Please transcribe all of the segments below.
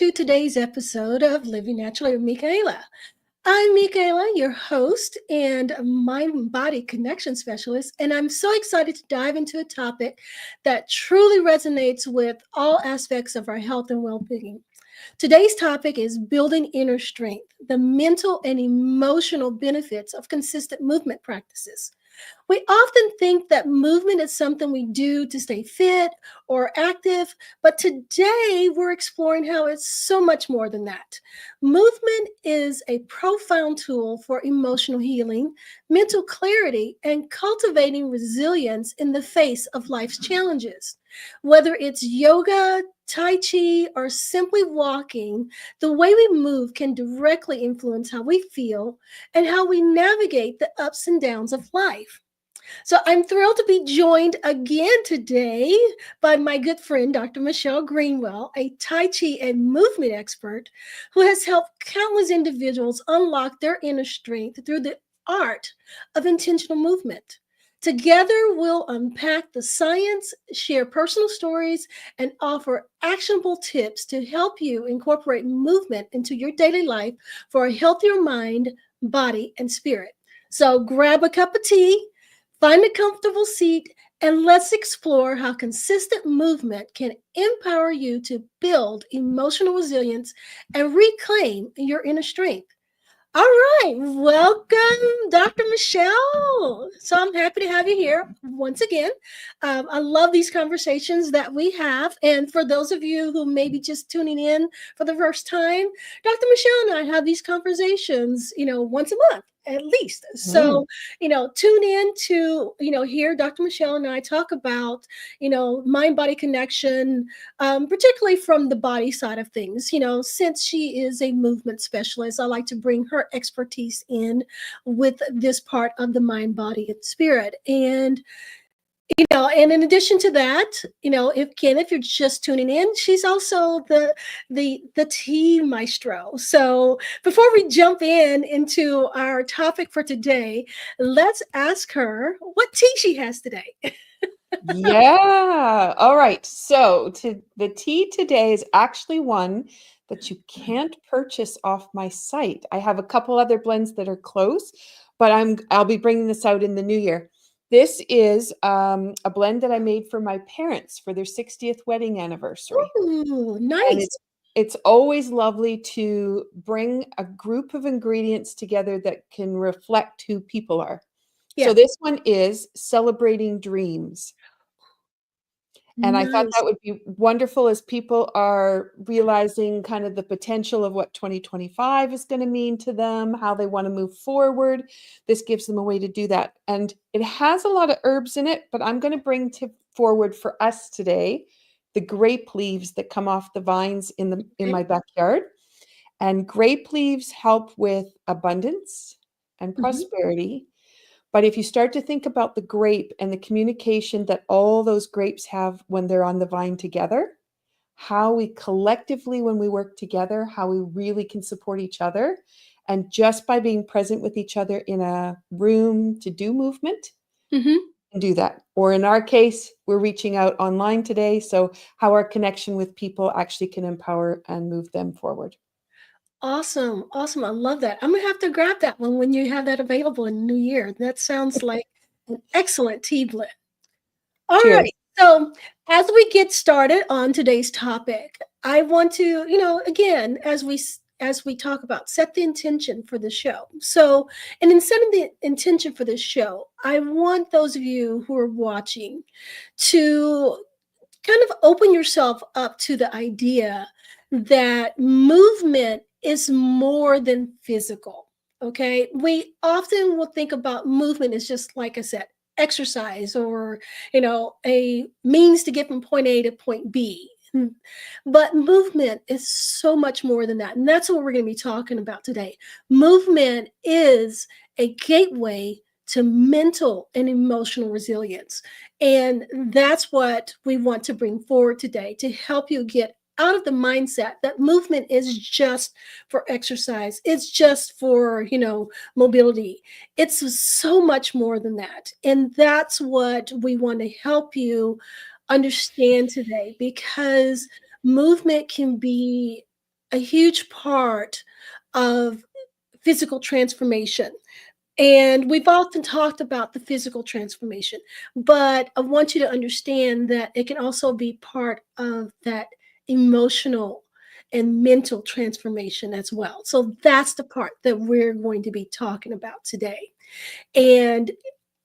to today's episode of Living Naturally with Michaela. I'm Michaela, your host and mind body connection specialist, and I'm so excited to dive into a topic that truly resonates with all aspects of our health and well being. Today's topic is building inner strength, the mental and emotional benefits of consistent movement practices. We often think that movement is something we do to stay fit or active, but today we're exploring how it's so much more than that. Movement is a profound tool for emotional healing, mental clarity, and cultivating resilience in the face of life's challenges. Whether it's yoga, Tai Chi, or simply walking, the way we move can directly influence how we feel and how we navigate the ups and downs of life. So I'm thrilled to be joined again today by my good friend, Dr. Michelle Greenwell, a Tai Chi and movement expert who has helped countless individuals unlock their inner strength through the art of intentional movement. Together, we'll unpack the science, share personal stories, and offer actionable tips to help you incorporate movement into your daily life for a healthier mind, body, and spirit. So grab a cup of tea, find a comfortable seat, and let's explore how consistent movement can empower you to build emotional resilience and reclaim your inner strength. All right, welcome, Dr. Michelle. So I'm happy to have you here once again. I love these conversations that we have. And for those of you who may be just tuning in for the first time, Dr. Michelle and I have these conversations, once a month at least. Mm. So, tune in to, hear Dr. Michelle and I talk about, mind body connection, particularly from the body side of things. Since she is a movement specialist, I like to bring her expertise in with this part of the mind, body, and spirit. And in addition to that, if you're just tuning in, she's also the tea maestro. So before we jump into our topic for today, let's ask her what tea she has today. Yeah. All right. So the tea today is actually one that you can't purchase off my site. I have a couple other blends that are close, but I'll be bringing this out in the new year. This is a blend that I made for my parents for their 60th wedding anniversary. Ooh, And nice. it's always lovely to bring a group of ingredients together that can reflect who people are. So Yeah, this one is celebrating dreams. And I thought nice. that would be wonderful as people are realizing kind of the potential of what 2025 is going to mean to them, how they want to move forward. This gives them a way to do that. And it has a lot of herbs in it, but I'm going to bring to forward for us today the grape leaves that come off the vines in Okay. my backyard. And grape leaves help with abundance and Mhm. prosperity. But if you start to think about the grape and the communication that all those grapes have when they're on the vine together, how we collectively, when we work together, how we really can support each other. And just by being present with each other in a room to do movement, Mhm. and do that. Or in our case, we're reaching out online today. So, how our connection with people actually can empower and move them forward. Awesome. Awesome. I love that. I'm gonna have to grab that one when you have that available in the new year. That sounds like an excellent tea blend. All Cheers. right. So, as we get started on today's topic, I want to, again, as we talk about, set the intention for the show. So, and in setting the intention for this show, I want those of you who are watching to kind of open yourself up to the idea that movement is more than physical. Okay. We often will think about movement as just, like I said, exercise or, a means to get from point A to point B. But movement is so much more than that. And that's what we're going to be talking about today. Movement is a gateway to mental and emotional resilience. And that's what we want to bring forward today to help you get out of the mindset that movement is just for exercise. It's just for, mobility. It's so much more than that. And that's what we want to help you understand today because movement can be a huge part of physical transformation. And we've often talked about the physical transformation, but I want you to understand that it can also be part of that emotional and mental transformation as well. So that's the part that we're going to be talking about today. And,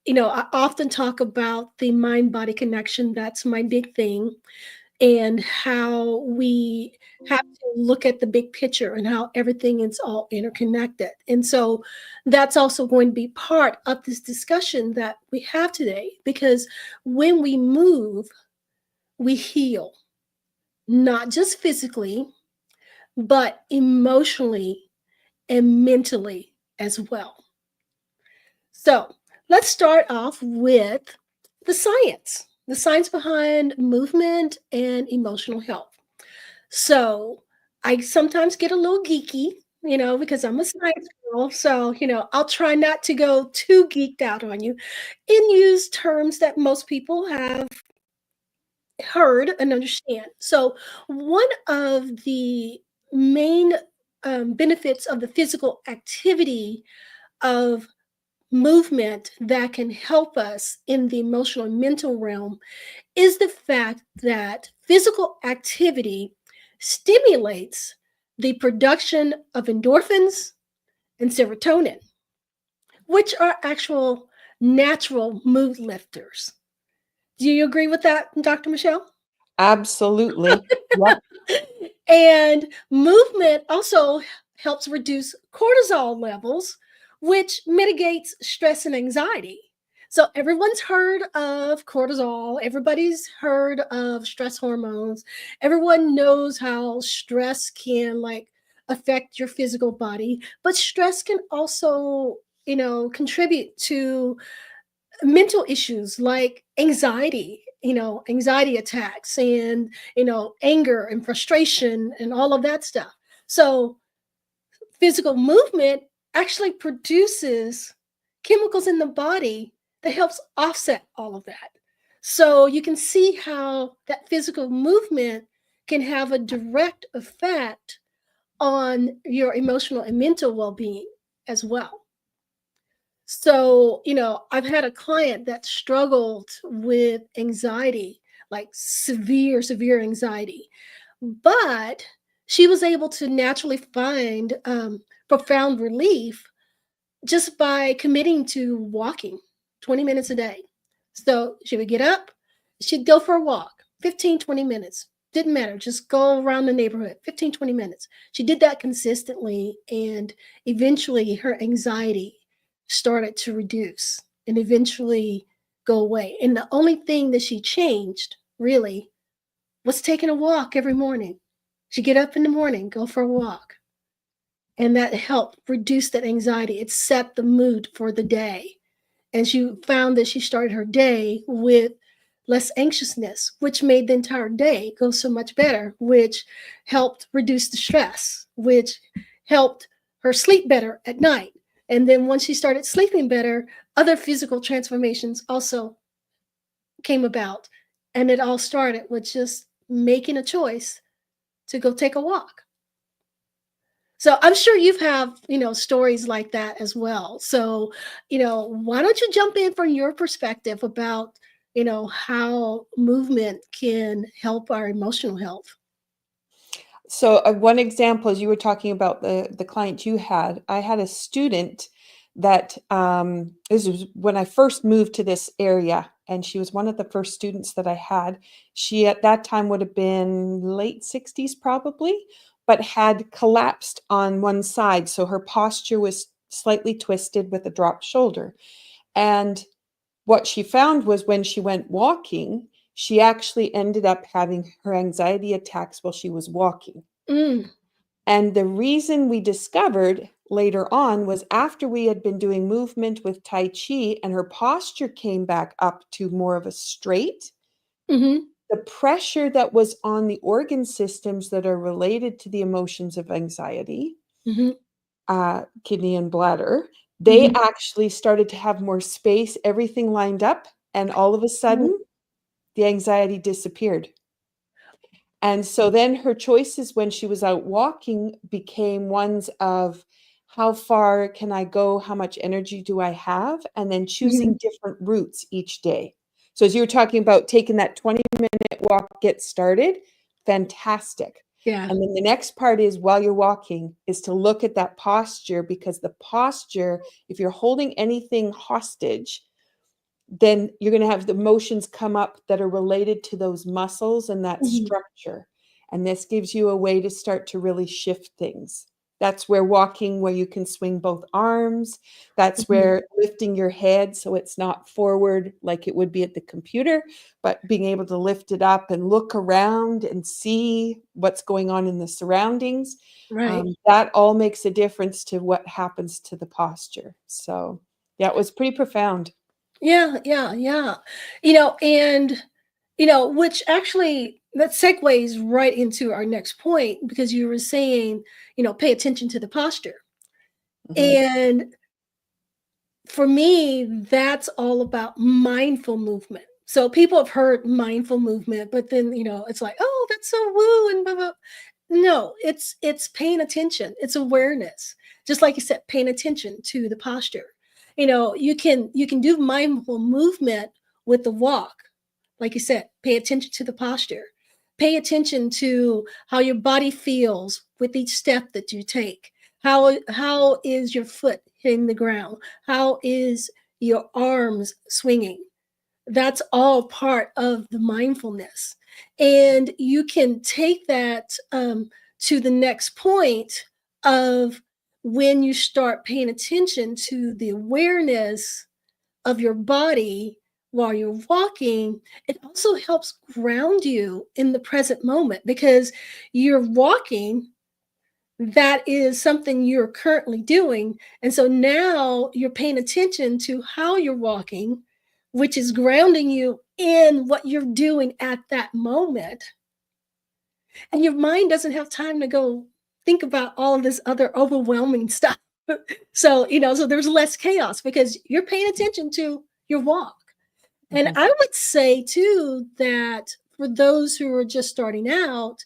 I often talk about the mind body connection. That's my big thing, and how we have to look at the big picture and how everything is all interconnected. And so that's also going to be part of this discussion that we have today, because when we move, we heal, not just physically, but emotionally and mentally as well. So let's start off with the science behind movement and emotional health. So I sometimes get a little geeky, because I'm a science girl. So, I'll try not to go too geeked out on you and use terms that most people have heard and understand. So, one of the main benefits of the physical activity of movement that can help us in the emotional and mental realm is the fact that physical activity stimulates the production of endorphins and serotonin, which are actual natural mood lifters. Do you agree with that, Dr. Michelle? Absolutely. Yep. And movement also helps reduce cortisol levels, which mitigates stress and anxiety. So, everyone's heard of cortisol, everybody's heard of stress hormones. Everyone knows how stress can affect your physical body, but stress can also, contribute to mental issues like anxiety, anxiety attacks, and anger and frustration and all of that stuff. So physical movement actually produces chemicals in the body that helps offset all of that. So you can see how that physical movement can have a direct effect on your emotional and mental well-being as well. So, I've had a client that struggled with anxiety, like severe, severe anxiety, but she was able to naturally find profound relief just by committing to walking 20 minutes a day. So she would get up, she'd go for a walk, 15, 20 minutes. Didn't matter, just go around the neighborhood, 15, 20 minutes. She did that consistently, and eventually her anxiety started to reduce and eventually go away. And the only thing that she changed really was taking a walk every morning. She'd get up in the morning, go for a walk, and that helped reduce that anxiety. It set the mood for the day. And she found that she started her day with less anxiousness, which made the entire day go so much better, which helped reduce the stress, which helped her sleep better at night. And then once she started sleeping better, other physical transformations also came about. And it all started with just making a choice to go take a walk. So I'm sure you've have, stories like that as well. So, why don't you jump in from your perspective about, how movement can help our emotional health? So, one example, as you were talking about the client you had, I had a student that this was when I first moved to this area, and she was one of the first students that I had. She at that time would have been late 60s probably, but had collapsed on one side, so her posture was slightly twisted with a dropped shoulder. And what she found was when she went walking, she actually ended up having her anxiety attacks while she was walking. Mm, And the reason we discovered later on was after we had been doing movement with Tai Chi and her posture came back up to more of a straight, mm-hmm, the pressure that was on the organ systems that are related to the emotions of anxiety, mm-hmm, kidney and bladder, they mm-hmm. actually started to have more space, everything lined up, and all of a sudden, the anxiety disappeared. And so then her choices when she was out walking became ones of how far can I go? How much energy do I have? And then choosing Mhm. different routes each day. So as you were talking about taking that 20-minute walk, get started, fantastic. Yeah. And then the next part is while you're walking is to look at that posture, because the posture, if you're holding anything hostage, then you're going to have the motions come up that are related to those muscles and that Mhm. structure. And this gives you a way to start to really shift things. That's where walking, where you can swing both arms. That's Mhm. where lifting your head so it's not forward like it would be at the computer, but being able to lift it up and look around and see what's going on in the surroundings. Right. That all makes a difference to what happens to the posture. So, yeah, it was pretty profound. Yeah, yeah, yeah. And which actually that segues right into our next point because you were saying, pay attention to the posture. Mhm. And for me, that's all about mindful movement. So people have heard mindful movement, but then, it's like, oh, that's so woo and blah, blah. No, it's paying attention. It's awareness. Just like you said, paying attention to the posture. You can do mindful movement with the walk. Like you said, pay attention to the posture. Pay attention to how your body feels with each step that you take. How is your foot hitting the ground? How is your arms swinging? That's all part of the mindfulness. And you can take that to the next point of when you start paying attention to the awareness of your body while you're walking, it also helps ground you in the present moment because you're walking, that is something you're currently doing. And so now you're paying attention to how you're walking, which is grounding you in what you're doing at that moment. And your mind doesn't have time to go think about all of this other overwhelming stuff. So there's less chaos because you're paying attention to your walk. And Mhm. I would say too that for those who are just starting out,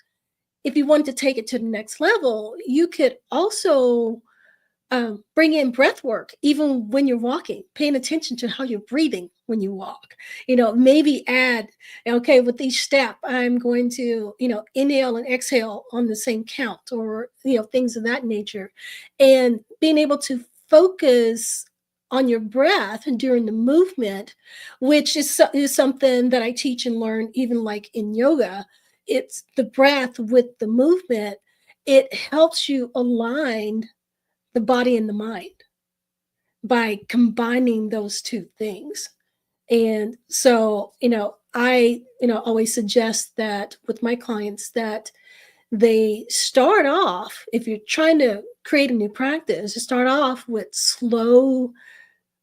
if you want to take it to the next level, you could also bring in breath work even when you're walking, paying attention to how you're breathing when you walk. Maybe add, okay, with each step, I'm going to, inhale and exhale on the same count or, things of that nature. And being able to focus on your breath and during the movement, which is something that I teach and learn even like in yoga. It's the breath with the movement. It helps you align the body and the mind by combining those two things. And so, I, always suggest that with my clients that they start off, if you're trying to create a new practice, you start off with slow,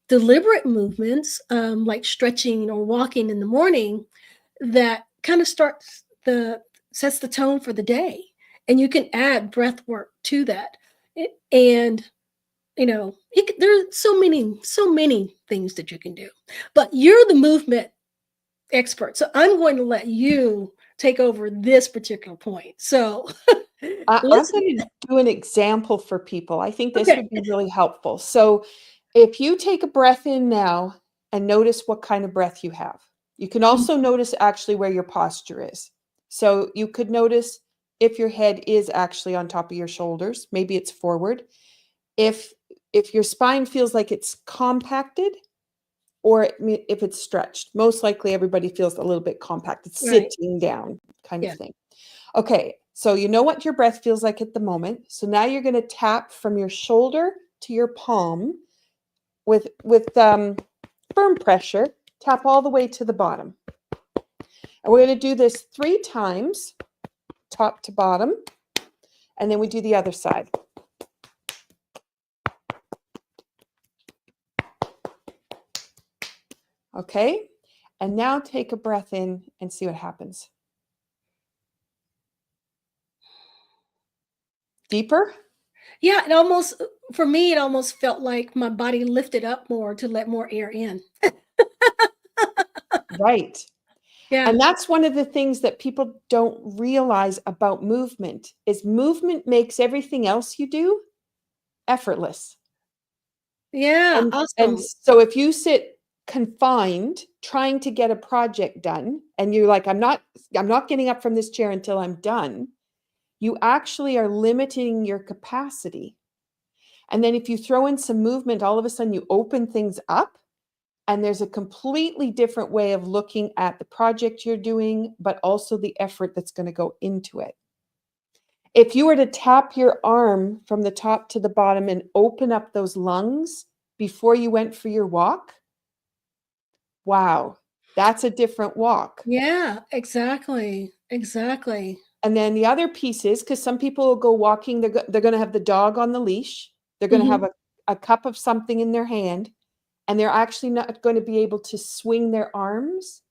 deliberate movements, like stretching or walking in the morning that kind of sets the tone for the day. And you can add breath work to that. And there's so many things that you can do, but you're the movement expert, so I'm going to let you take over this particular point. So I'm let's going to do an example for people. I think this okay. would be really helpful. So, if you take a breath in now and notice what kind of breath you have, you can also notice actually where your posture is. So, you could notice if your head is actually on top of your shoulders, maybe it's forward. If if your spine feels like it's compacted or if it's stretched, most likely everybody feels a little bit compacted, Right. sitting down kind of Yeah. thing. Okay, so you know what your breath feels like at the moment. So now you're going to tap from your shoulder to your palm with firm pressure. Tap all the way to the bottom. And we're going to do this 3 times, top to bottom, and then we do the other side. Okay, and now take a breath in and see what happens. Deeper? Yeah, for me it almost felt like my body lifted up more to let more air in. Right. Yeah. And that's one of the things that people don't realize about movement is movement makes everything else you do effortless. Yeah. And Awesome. so if you sit confined trying to get a project done and you're like, I'm not getting up from this chair until I'm done, you actually are limiting your capacity. And then if you throw in some movement, all of a sudden you open things up and there's a completely different way of looking at the project you're doing, but also the effort that's going to go into it. If you were to tap your arm from the top to the bottom and open up those lungs before you went for your walk, wow, that's a different walk. Yeah, exactly. Exactly. And then the other piece is because some people will go walking, they're going to have the dog on the leash, they're going to have Hmm. a cup of something in their hand, and they're actually not going to be able to swing their arms.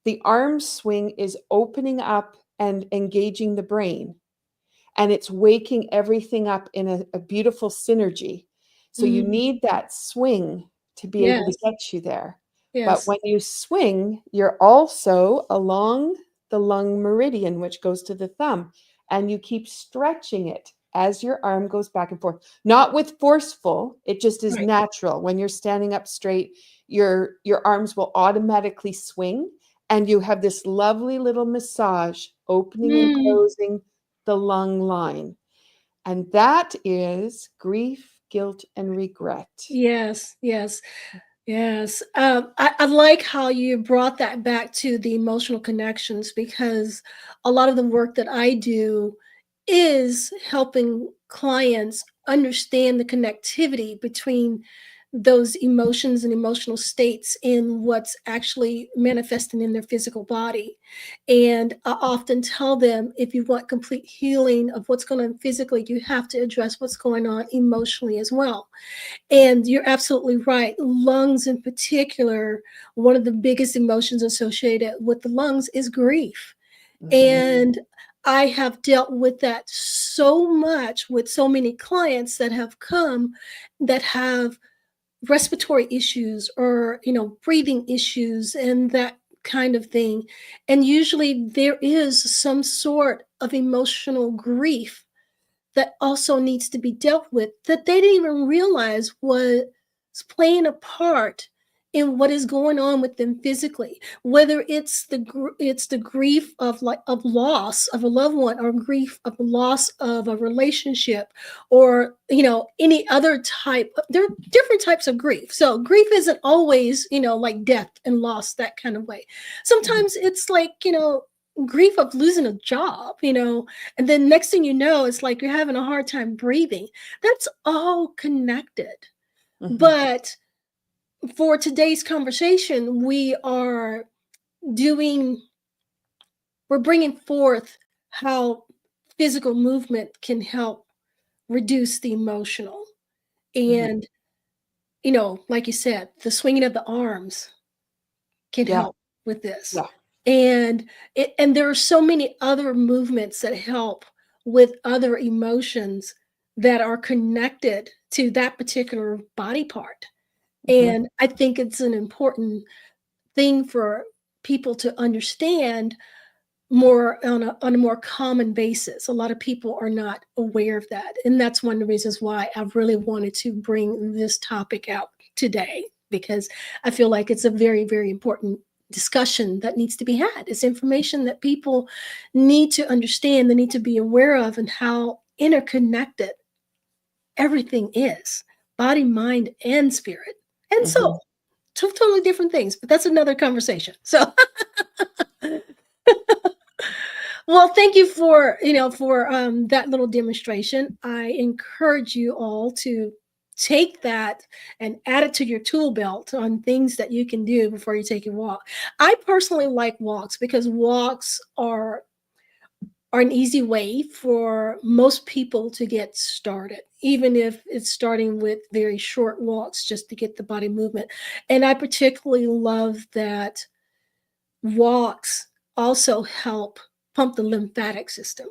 The arm swing is opening up and engaging the brain, and it's waking everything up in a beautiful synergy. So you Mm. need that swing to be able to Yes. get you there. But Yes. when you swing, you're also along the lung meridian, which goes to the thumb, and you keep stretching it as your arm goes back and forth. Not with forceful, it just is Right. natural. When you're standing up straight, your arms will automatically swing, and you have this lovely little massage opening and Mm. closing the lung line. And that is grief, guilt, and regret. Yes. Yes. Yes. I like how you brought that back to the emotional connections because a lot of the work that I do is helping clients understand the connectivity between those emotions and emotional states in what's actually manifesting in their physical body. And I often tell them if you want complete healing of what's going on physically, you have to address what's going on emotionally as well. And you're absolutely right. Lungs, in particular, one of the biggest emotions associated with the lungs is grief. Mhm, And I have dealt with that so much with so many clients that have come that have respiratory issues or, breathing issues and that kind of thing. And usually there is some sort of emotional grief that also needs to be dealt with that they didn't even realize was playing a part in what is going on with them physically, whether it's it's the grief of loss of a loved one, or grief of the loss of a relationship, or any other type. There are different types of grief, so grief isn't always like death and loss, that kind of way. mhm, Sometimes it's like grief of losing a job, and then next thing you know, it's like you're having a hard time breathing. That's all connected. mhm, But for today's conversation, doing, we're bringing forth how physical movement can help reduce the emotional. mhm. And, like you said, the swinging of the arms can Yeah, help with this. yeah. And there are so many other movements that help with other emotions that are connected to that particular body part. Mhm, And I think it's an important thing for people to understand more on a more common basis. A lot of people are not aware of that. And that's one of the reasons why I really wanted to bring this topic out today, because I feel like it's a very, very important discussion that needs to be had. It's information that people need to understand, they need to be aware of, and how interconnected everything is: body, mind, and spirit, and mhm. soul. Two totally different things, but that's another conversation. So well, thank you for that little demonstration. I encourage you all to take that and add it to your tool belt on things that you can do before you take a walk. I personally like walks because walks are an easy way for most people to get started, even if it's starting with very short walks just to get the body movement. And I particularly love that walks also help pump the lymphatic system,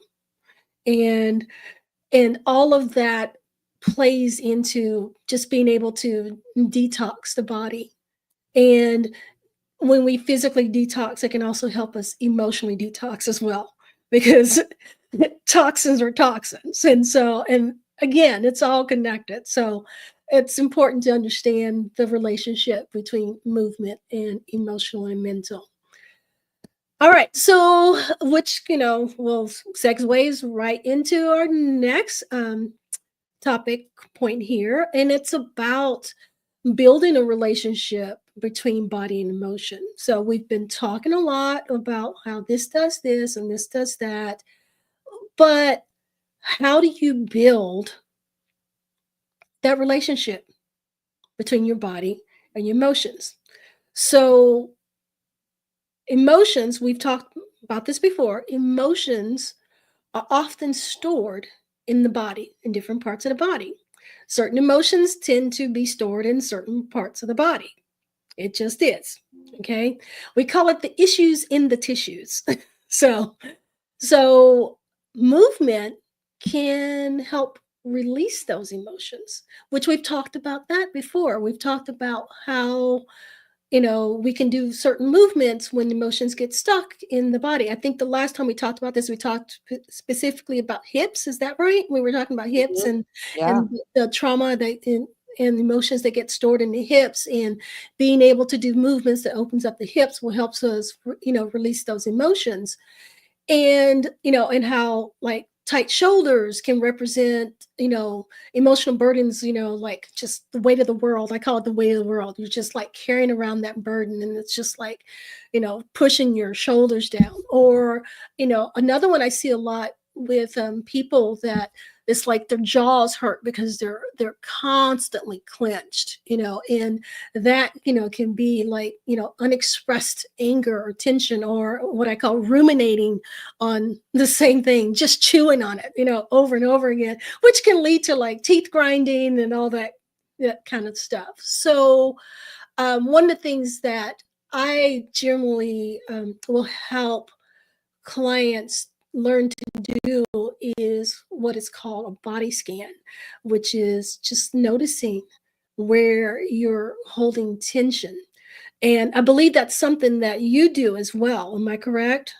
and all of that plays into just being able to detox the body. And when we physically detox, it can also help us emotionally detox as well, because toxins are toxins. And so, and again, it's all connected. So it's important to understand the relationship between movement and emotional and mental. All right. So, which, will segues right into our next topic point here. And it's about building a relationship between body and emotion. So we've been talking a lot about how this does this and this does that, but how do you build that relationship between your body and your emotions? So emotions, we've talked about this before, emotions are often stored in the body, in different parts of the body. Certain emotions tend to be stored in certain parts of the body. It just is. Okay. We call it the issues in the tissues. so, so movement can help release those emotions, which we've talked about that before. We've talked about how, we can do certain movements when emotions get stuck in the body. I think the last time we talked about this, we talked specifically about hips. Is that right? We were talking about hips Mhm. Yeah. and the trauma that and emotions that get stored in the hips, and being able to do movements that opens up the hips will help us, release those emotions. And and how like tight shoulders can represent emotional burdens, like just the weight of the world. I call it the weight of the world. You're just like carrying around that burden, and it's just like pushing your shoulders down. Or another one I see a lot with people that it's like their jaws hurt because they're constantly clenched, and that can be like unexpressed anger or tension, or what I call ruminating on the same thing, just chewing on it, over and over again, which can lead to like teeth grinding and all that kind of stuff. So, one of the things that I generally will help clients learn to do is what is called a body scan, which is just noticing where you're holding tension. And I believe that's something that you do as well. Am I correct?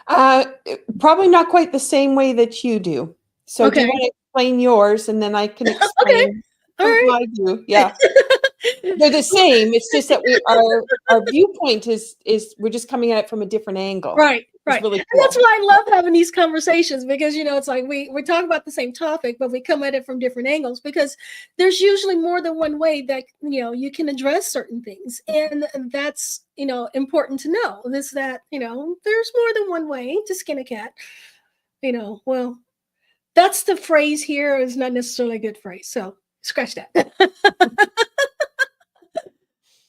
Probably not quite the same way that you do. So do you Okay. want to explain yours and then I can Okay. explain All from right. my view? Yeah. They're the same. It's just that our viewpoint is we're just coming at it from a different angle. Right, It's right. really And that's cool. why I love having these conversations, because it's like we talk about the same topic, but we come at it from different angles, because there's usually more than one way that you can address certain things. And that's important to know, is that there's more than one way to skin a cat. Well, that's the phrase here is not necessarily a good phrase. So scratch that.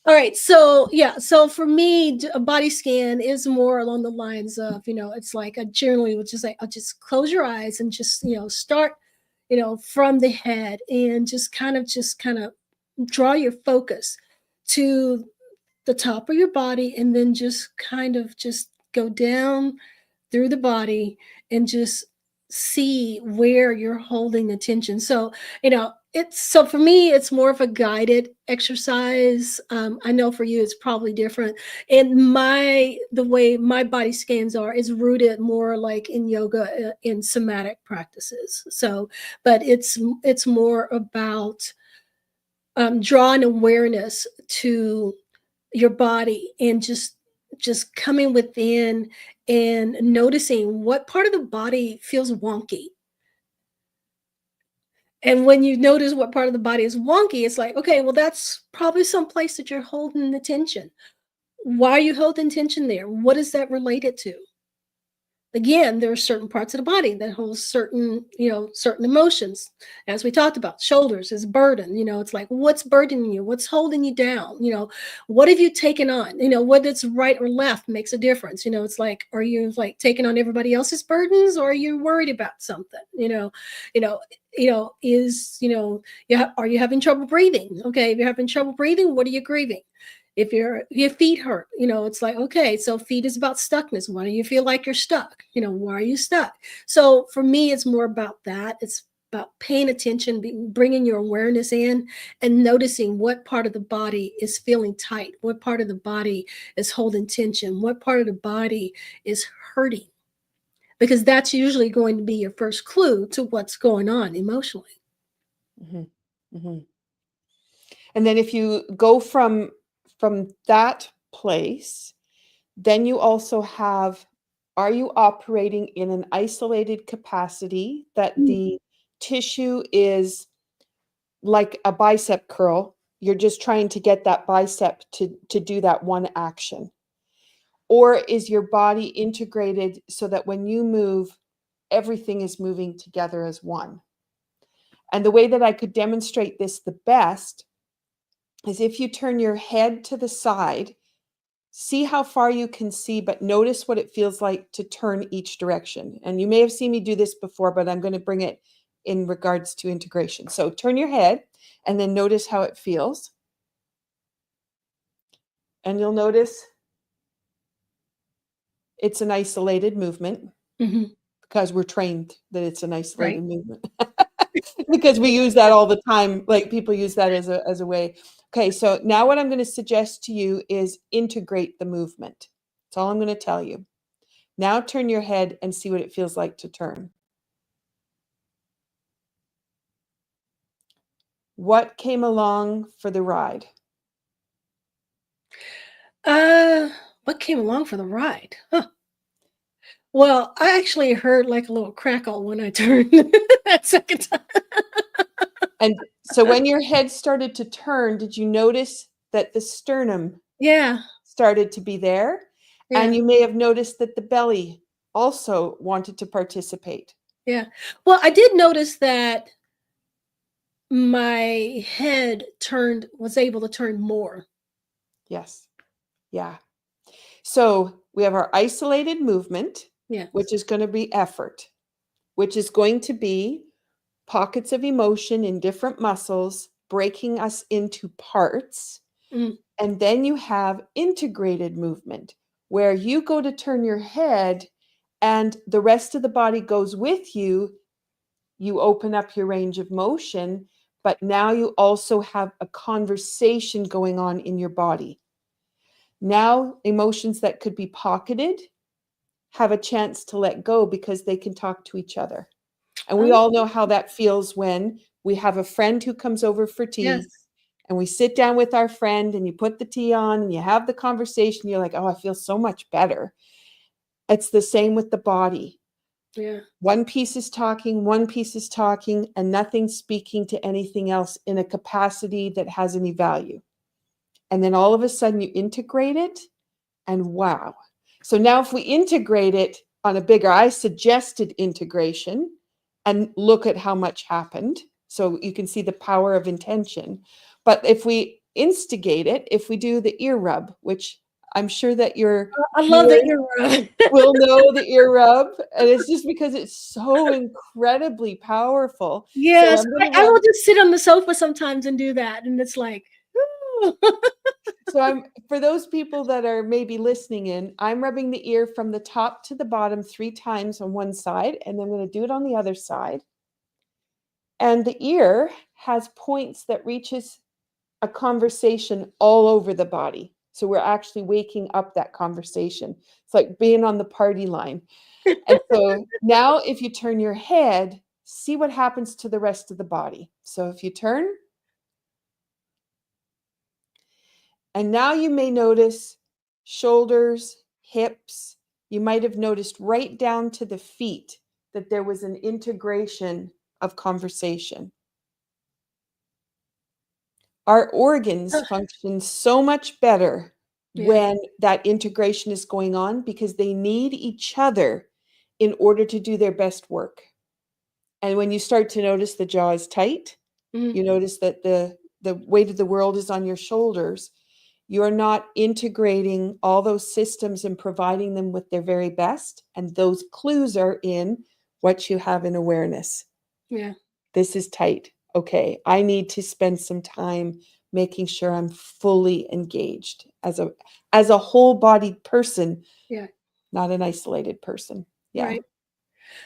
All right. So yeah. So for me, a body scan is more along the lines of, it's like I generally would just say, I'll just close your eyes and just, start, from the head, and just kind of draw your focus to the top of your body, and then just kind of just go down through the body and just see where you're holding attention. So, it's so for me, it's more of a guided exercise. I know for you, it's probably different. And the way my body scans are is rooted more like in yoga, in somatic practices. So, but it's more about drawing awareness to your body, and just coming within and noticing what part of the body feels wonky. And when you notice what part of the body is wonky, it's like, okay, well, that's probably some place that you're holding the tension. Why are you holding tension there? What is that related to? Again, there are certain parts of the body that hold certain emotions. As we talked about, shoulders is burden. It's like, what's burdening you? What's holding you down? What have you taken on? Whether it's right or left makes a difference. It's like, are you like taking on everybody else's burdens, or are you worried about something? You know, is are you having trouble breathing? Okay, if you're having trouble breathing, what are you grieving? If your feet hurt, it's like, okay, so feet is about stuckness. Why do you feel like you're stuck? Why are you stuck? So for me, it's more about that. It's about paying attention, bringing your awareness in, and noticing what part of the body is feeling tight, what part of the body is holding tension, what part of the body is hurting, because that's usually going to be your first clue to what's going on emotionally. Mhm. Mhm. And then if you go from that place, then you also have, are you operating in an isolated capacity that Mm. the tissue is like a bicep curl? You're just trying to get that bicep to do that one action. Or is your body integrated so that when you move, everything is moving together as one? And the way that I could demonstrate this the best is if you turn your head to the side, see how far you can see, but notice what it feels like to turn each direction. And you may have seen me do this before, but I'm going to bring it in regards to integration. So turn your head and then notice how it feels. And you'll notice it's an isolated movement Mhm. because we're trained that it's an Right. isolated movement. Because we use that all the time. Like people use that as a way. Okay, so now what I'm going to suggest to you is integrate the movement. That's all I'm going to tell you. Now turn your head and see what it feels like to turn. What came along for the ride? Uh, what came along for the ride? Huh. Well, I actually heard like a little crackle when I turned that second time. And so when your head started to turn, did you notice that the sternum Yeah, started to be there? And yeah, you may have noticed that the belly also wanted to participate. yeah. Well, I did notice that my head was able to turn more. Yes. Yeah. So we have our isolated movement, which Yes. is going to be effort, which is going to be pockets of emotion in different muscles, breaking us into parts. Mm, And then you have integrated movement, where you go to turn your head and the rest of the body goes with you. You open up your range of motion, but now you also have a conversation going on in your body. Now, emotions that could be pocketed have a chance to let go because they can talk to each other. And we oh, all know how that feels when we have a friend who comes over for tea yes. and we sit down with our friend and you put the tea on and you have the conversation. You're like, oh, I feel so much better. It's the same with the body. Yeah. One piece is talking, one piece is talking, and nothing's speaking to anything else in a capacity that has any value. And then all of a sudden you integrate it, and wow. So now if we integrate it on a bigger, I suggested integration and look at how much happened. So you can see the power of intention. But if we instigate it, if we do the ear rub, which I'm sure that your I love the viewers era. will know the ear rub, and it's just because it's so incredibly powerful. So Yes, I'm going to I rub. will just sit on the sofa sometimes and do that, and it's like, ooh. So I'm, for those people that are maybe listening in, I'm rubbing the ear from the top to the bottom 3 times on one side, and I'm going to do it on the other side. And the ear has points that reaches a conversation all over the body. So we're actually waking up that conversation. It's like being on the party line. And so now if you turn your head, see what happens to the rest of the body. So if you turn, and now you may notice shoulders, hips. You might have noticed right down to the feet that there was an integration of conversation. Our organs Oh, function so much better yeah. when that integration is going on because they need each other in order to do their best work. And when you start to notice the jaw is tight, Mhm. you notice that the weight of the world is on your shoulders. You're not integrating all those systems and providing them with their very best. And those clues are in what you have in awareness. Yeah, This is tight. Okay, I need to spend some time making sure I'm fully engaged as a whole-bodied person, yeah, not an isolated person. Yeah. right.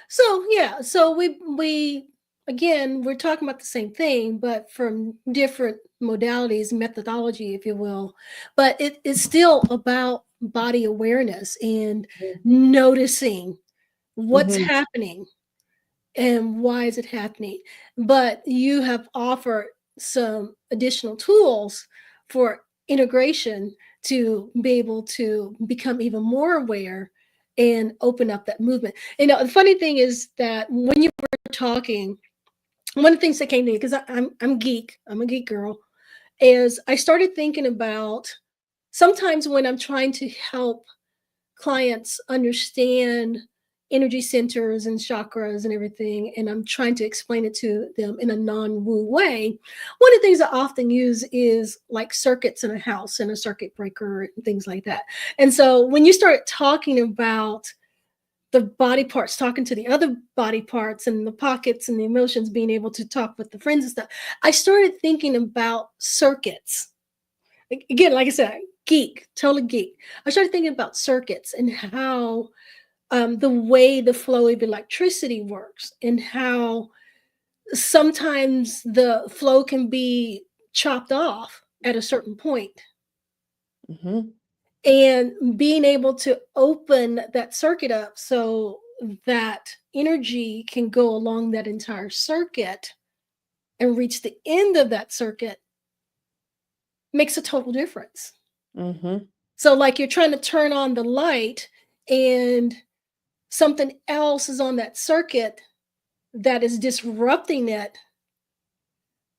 So, yeah, so we again, we're talking about the same thing, but from different modalities, methodology, if you will. But it's still about body awareness and noticing what's Mm-hmm. happening and why is it happening. But you have offered some additional tools for integration to be able to become even more aware and open up that movement. The funny thing is that when you were talking, one of the things that came to me, because I'm a geek girl, is I started thinking about sometimes when I'm trying to help clients understand energy centers and chakras and everything, and I'm trying to explain it to them in a non-woo way. One of the things I often use is like circuits in a house and a circuit breaker and things like that. And so when you start talking about the body parts talking to the other body parts and the pockets and the emotions being able to talk with the friends and stuff, I started thinking about circuits. Again, like I said, geek, totally geek. I started thinking about circuits and how the way the flow of electricity works, and how sometimes the flow can be chopped off at a certain point, Mm-hmm. and being able to open that circuit up so that energy can go along that entire circuit and reach the end of that circuit makes a total difference. Mm-hmm. So, like, you're trying to turn on the light and something else is on that circuit that is disrupting it.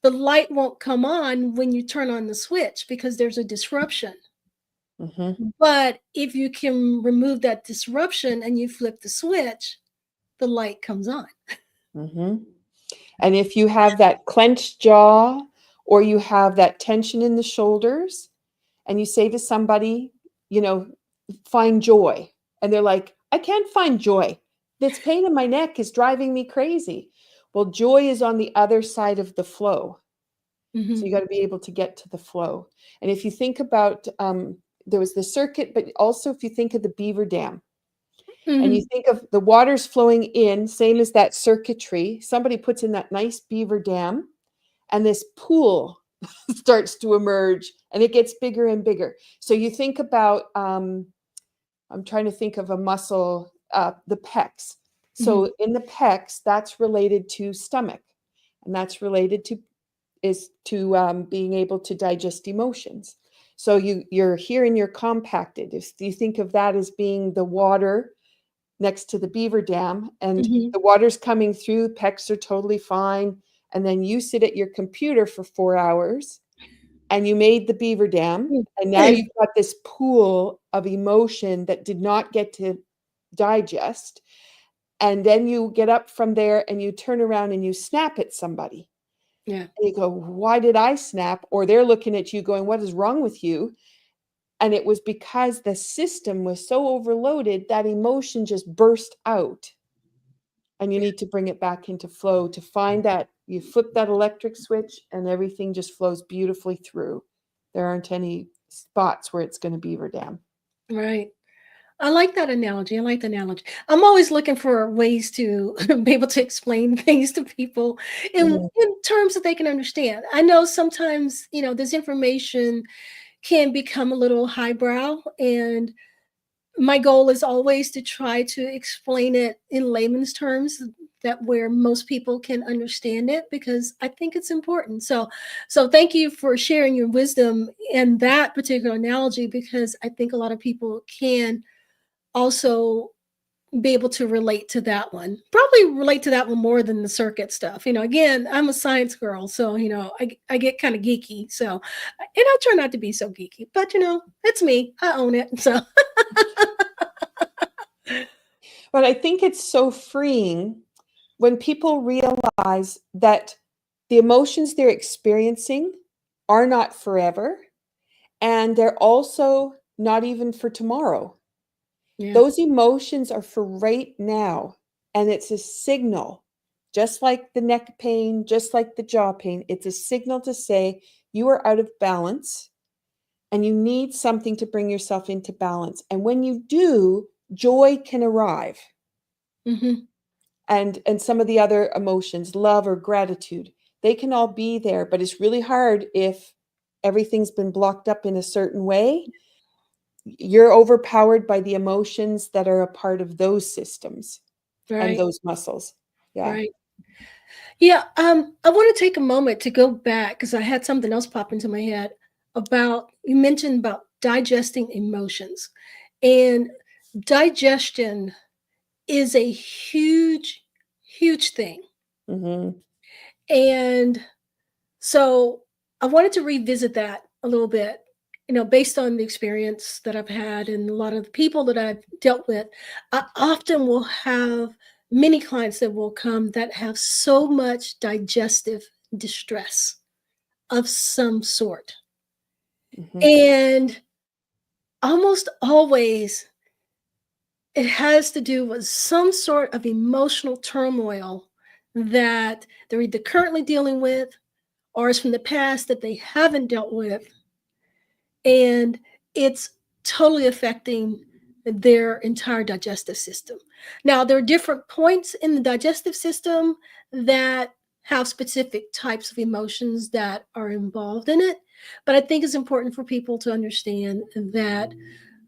The light won't come on when you turn on the switch because there's a disruption. Mm-hmm. But if you can remove that disruption and you flip the switch, the light comes on. Mm-hmm. And if you have that clenched jaw or you have that tension in the shoulders, and you say to somebody, you know, find joy, and they're like, I can't find joy. This pain in my neck is driving me crazy. Well, joy is on the other side of the flow. So you Mhm. got to be able to get to the flow. And if you think about, there was the circuit, but also if you think of the beaver dam, and you Mhm. think of the waters flowing in, same as that circuitry, somebody puts in that nice beaver dam, and this pool starts to emerge and it gets bigger and bigger. So you think about, I'm trying to think of a muscle, the pecs. Mhm. So in the pecs, that's related to stomach, and that's related to being able to digest emotions. So you're here and you're compacted. If you think of that as being the water next to the beaver dam, and Mhm. the water's coming through, pecs are totally fine, and then you sit at your computer for 4 hours and you made the beaver dam, Mm. and now Hey. you've got this pool of emotion that did not get to digest, and then you get up from there and you turn around and you snap at somebody, Yeah. and you go, why did I snap? Or they're looking at you going, what is wrong with you? And it was because the system was so overloaded that emotion just burst out, and you Yeah. need to bring it back into flow to find that you flip that electric switch and everything just flows beautifully through. There aren't any spots where it's going to beaver dam. Right. I like that analogy. I like the analogy. I'm always looking for ways to be able to explain things to people Mhm. in terms that they can understand. I know sometimes, this information can become a little highbrow, and my goal is always to try to explain it in layman's terms that where most people can understand it, because I think it's important. So thank you for sharing your wisdom in that particular analogy, because I think a lot of people can also be able to relate to that one. Probably relate to that one more than the circuit stuff. Again, I'm a science girl, so I get kind of geeky. So, and I try not to be so geeky, but it's me. I own it. So, But I think it's so freeing when people realize that the emotions they're experiencing are not forever, and they're also not even for tomorrow. yeah. Those emotions are for right now, and it's a signal, just like the neck pain, just like the jaw pain. It's a signal to say you are out of balance and you need something to bring yourself into balance. And when you do, joy can arrive. Hmm. and some of the other emotions, love or gratitude, they can all be there, but it's really hard if everything's been blocked up in a certain way. You're overpowered by the emotions that are a part of those systems and Right. those muscles. Yeah. Right. Yeah. I want to take a moment to go back because I had something else pop into my head about you mentioned about digesting emotions. And digestion is a huge, huge thing. Mm-hmm. And so I wanted to revisit that a little bit, based on the experience that I've had and a lot of the people that I've dealt with. I often will have many clients that will come that have so much digestive distress of some sort. Mm-hmm. And almost always it has to do with some sort of emotional turmoil that they're either currently dealing with or is from the past that they haven't dealt with. And it's totally affecting their entire digestive system. Now, there are different points in the digestive system that have specific types of emotions that are involved in it. But I think it's important for people to understand that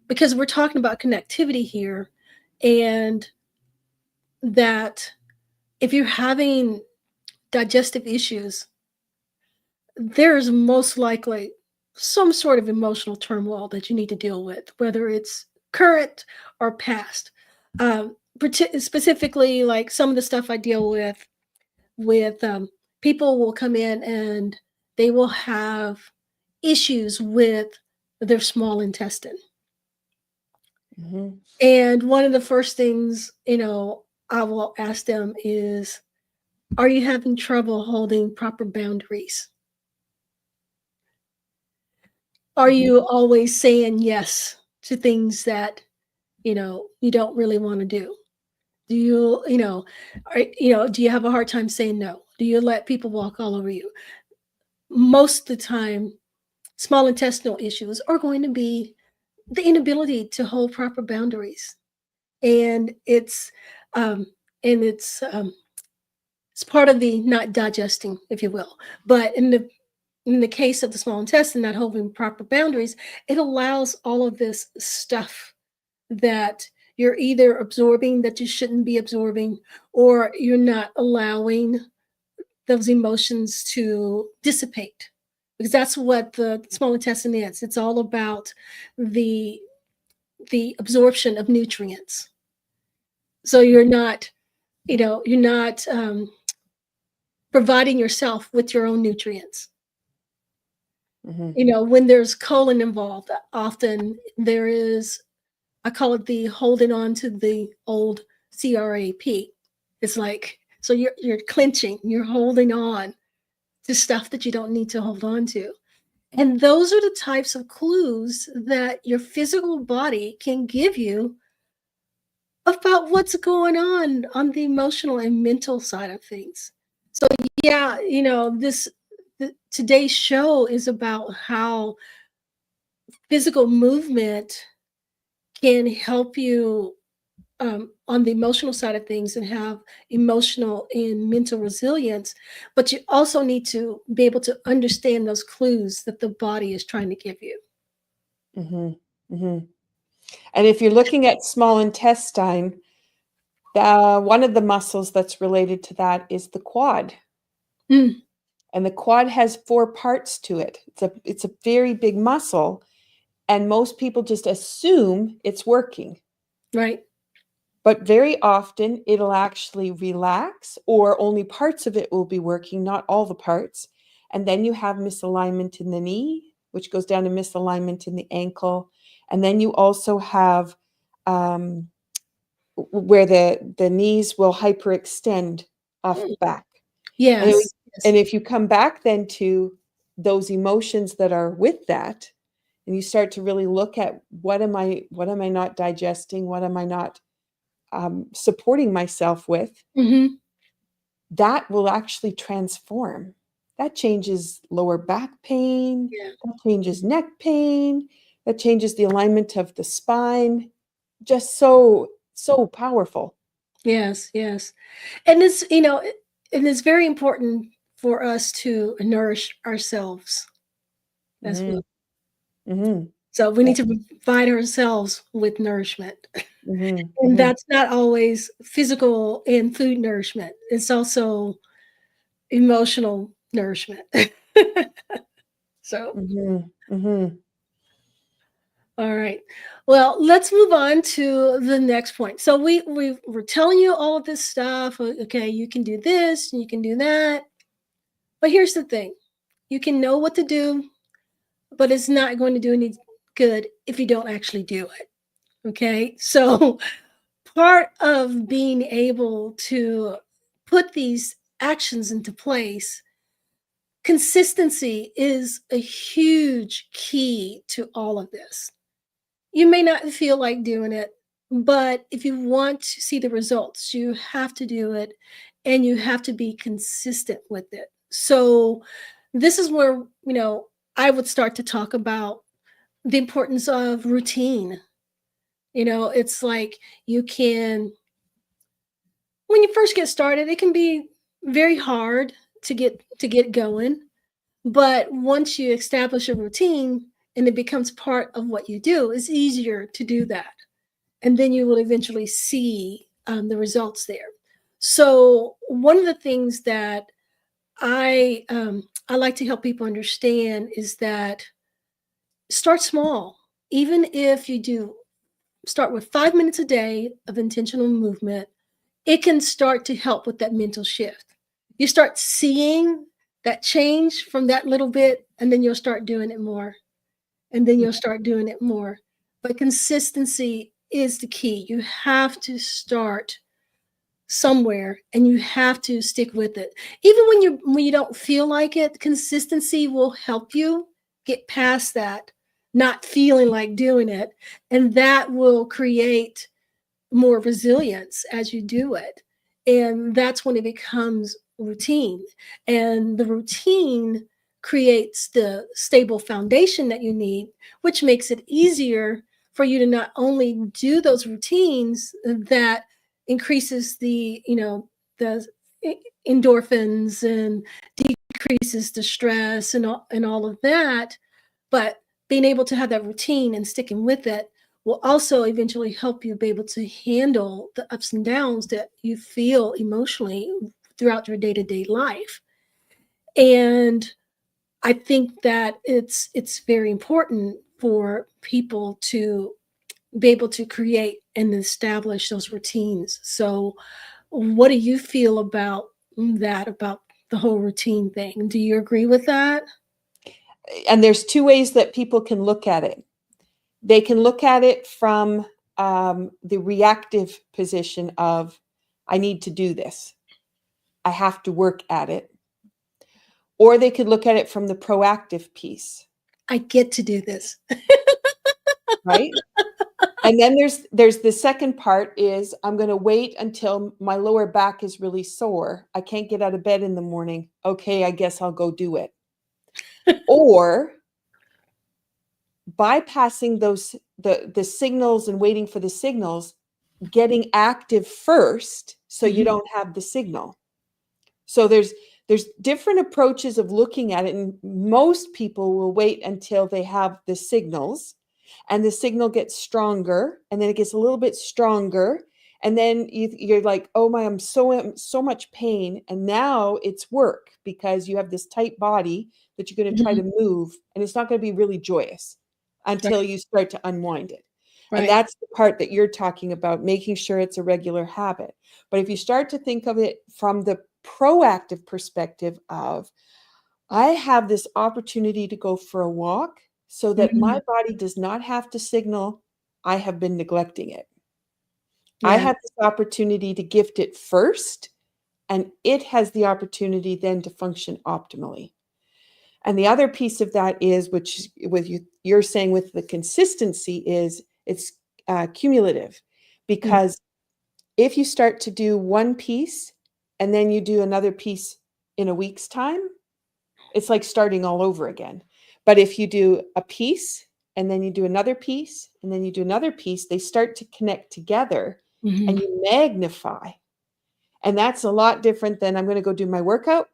because we're talking about connectivity here, and that if you're having digestive issues, there's most likely some sort of emotional turmoil that you need to deal with, whether it's current or past. Specifically, like some of the stuff I deal with people will come in and they will have issues with their small intestine. Mm-hmm. And one of the first things, I will ask them is, are you having trouble holding proper boundaries? Are Mm-hmm. you always saying yes to things that, you don't really want to do? Do you, do you have a hard time saying no? Do you let people walk all over you? Most of the time, small intestinal issues are going to be the inability to hold proper boundaries. And um, it's part of the not digesting, if you will. But in the case of the small intestine not holding proper boundaries, it allows all of this stuff that you're either absorbing that you shouldn't be absorbing, or you're not allowing those emotions to dissipate. Because that's what the small intestine is. It's all about the the absorption of nutrients. So you're not providing yourself with your own nutrients. Mm-hmm. When there's colon involved, often there is, I call it the holding on to the old CRAP. It's like, so you're clenching, you're holding on to stuff that you don't need to hold on to. And those are the types of clues that your physical body can give you about what's going on the emotional and mental side of things. So yeah, today's show is about how physical movement can help you on the emotional side of things and have emotional and mental resilience. But you also need to be able to understand those clues that the body is trying to give you. Mm-hmm. Mm-hmm. And if you're looking at small intestine, one of the muscles that's related to that is the quad. Mm, And the quad has 4 parts to it. It's a very big muscle, and most people just assume it's working. right. But very often it'll actually relax, or only parts of it will be working, not all the parts. And then you have misalignment in the knee, which goes down to misalignment in the ankle. And then you also have um, where the knees will hyperextend off Mm, the back. And, yes. Yes. and if you come back then to those emotions that are with that, and you start to really look at what am I not digesting, what am I not supporting myself with, Hmm. that will actually transform. That changes lower back pain, Yeah. that changes neck pain, that changes the alignment of the spine. Just so, so powerful. Yes, yes. And it's, and it's very important for us to nourish ourselves as well. Mhm. Mhm. So we Yeah. need to provide ourselves with nourishment. Mhm. And Mhm. that's not always physical and food nourishment. It's also emotional nourishment. So, Mhm. Mhm. all right. Well, let's move on to the next point. So we're telling you all of this stuff. Okay, you can do this, and you can do that. But here's the thing: you can know what to do, but it's not going to do any good if you don't actually do it. Okay, so part of being able to put these actions into place, consistency is a huge key to all of this. You may not feel like doing it, but if you want to see the results, you have to do it and you have to be consistent with it. So, this is where, I would start to talk about the importance of routine. It's like you can, when you first get started, it can be very hard to get going, but once you establish a routine and it becomes part of what you do, it's easier to do that, and then you will eventually see the results there. So one of the things that I like to help people understand is that start small. Even if you do start with 5 minutes a day of intentional movement, it can start to help with that mental shift. You start seeing that change from that little bit, and then you'll start doing it more, and then you'll start doing it more. But consistency is the key. You have to start somewhere and you have to stick with it. Even when you don't feel like it, consistency will help you get past that not feeling like doing it, and that will create more resilience as you do it. And that's when it becomes routine. And the routine creates the stable foundation that you need, which makes it easier for you to not only do those routines that increases the endorphins and decreases the stress and all of that, but being able to have that routine and sticking with it will also eventually help you be able to handle the ups and downs that you feel emotionally throughout your day-to-day life. And I think that it's very important for people to be able to create and establish those routines. So what do you feel about that, about the whole routine thing? Do you agree with that? And there's two ways that people can look at it. They can look at it from the reactive position of, I need to do this. I have to work at it. Or they could look at it from the proactive piece, I get to do this. right? And then there's the second part is, I'm going to wait until my lower back is really sore. I can't get out of bed in the morning. Okay, I guess I'll go do it. Or bypassing the signals and waiting for the signals, getting active first so you Mhm. don't have the signal. So there's different approaches of looking at it, and most people will wait until they have the signals, and the signal gets stronger, and then it gets a little bit stronger, and then you're like, oh my, I'm so much pain, and now it's work because you have this tight body that you're going to try Mhm. to move, and it's not going to be really joyous until Right, you start to unwind it. And right. that's the part that you're talking about, making sure it's a regular habit. But if you start to think of it from the proactive perspective of, I have this opportunity to go for a walk so that my Mhm. body does not have to signal I have been neglecting it. I Yeah. have this opportunity to gift it first, and it has the opportunity then to function optimally. And the other piece of that is, which with you're saying with the consistency, is it's cumulative, Mm. because if you start to do one piece and then you do another piece in a week's time, it's like starting all over again. But if you do a piece and then you do another piece and then you do another piece, they start to connect together. Mhm. and you magnify. And that's a lot different than I'm going to go do my workout,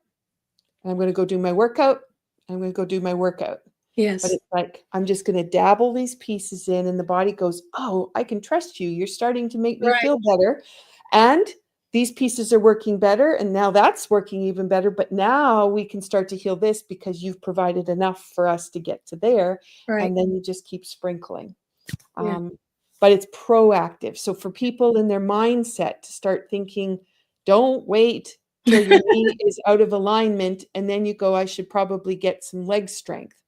and I'm going to go do my workout, and I'm going to go do my workout. But Yes. it's like, I'm just going to dabble these pieces in, and the body goes, oh, I can trust you. You're starting to make me Right. feel better. And these pieces are working better. And now that's working even better. But now we can start to heal this because you've provided enough for us to get to there. Right. And then you just keep sprinkling. Yeah. Um, but it's proactive. So for people in their mindset to start thinking, don't wait till your knee is out of alignment and then you go, I should probably get some leg strength.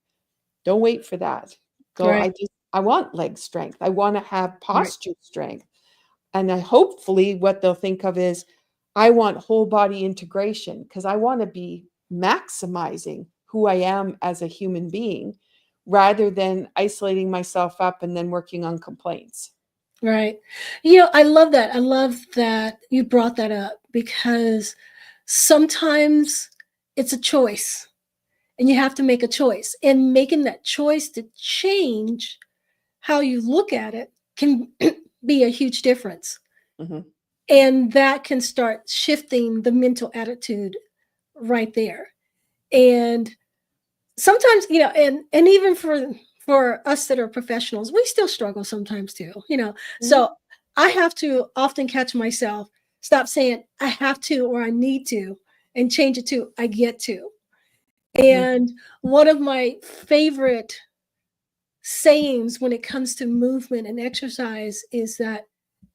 Don't wait for that. Go, Right. I want leg strength. I want to have Right. posture strength. And I hopefully what they'll think of is I want whole body integration because I want to be maximizing who I am as a human being rather than isolating myself up and then working on complaints. Right. You know, I love that. I love that you brought that up because sometimes it's a choice and you have to make a choice. And making that choice to change how you look at it can be a huge difference. Mhm. And that can start shifting the mental attitude right there. And sometimes, you know, and even for us that are professionals, we still struggle sometimes too, you know. Mhm. So I have to often catch myself, stop saying I have to or I need to, and change it to I get to. Mhm. And one of my favorite sayings when it comes to movement and exercise is that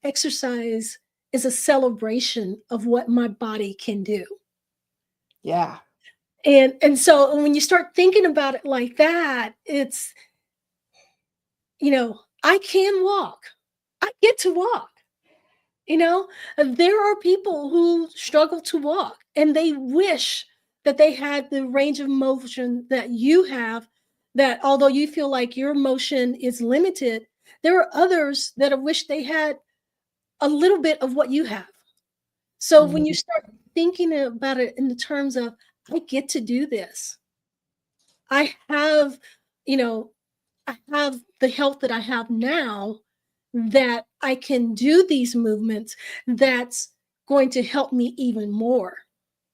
exercise is a celebration of what my body can do. Yeah. And so when you start thinking about it like that, it's, you know, I can walk. I get to walk. You know, there are people who struggle to walk and they wish that they had the range of motion that you have, that although you feel like your motion is limited, there are others that wish they had a little bit of what you have. So when you Mhm. start thinking about it in the terms of, I get to do this, I have, you know, I have the health that I have now that I can do these movements that's going to help me even more.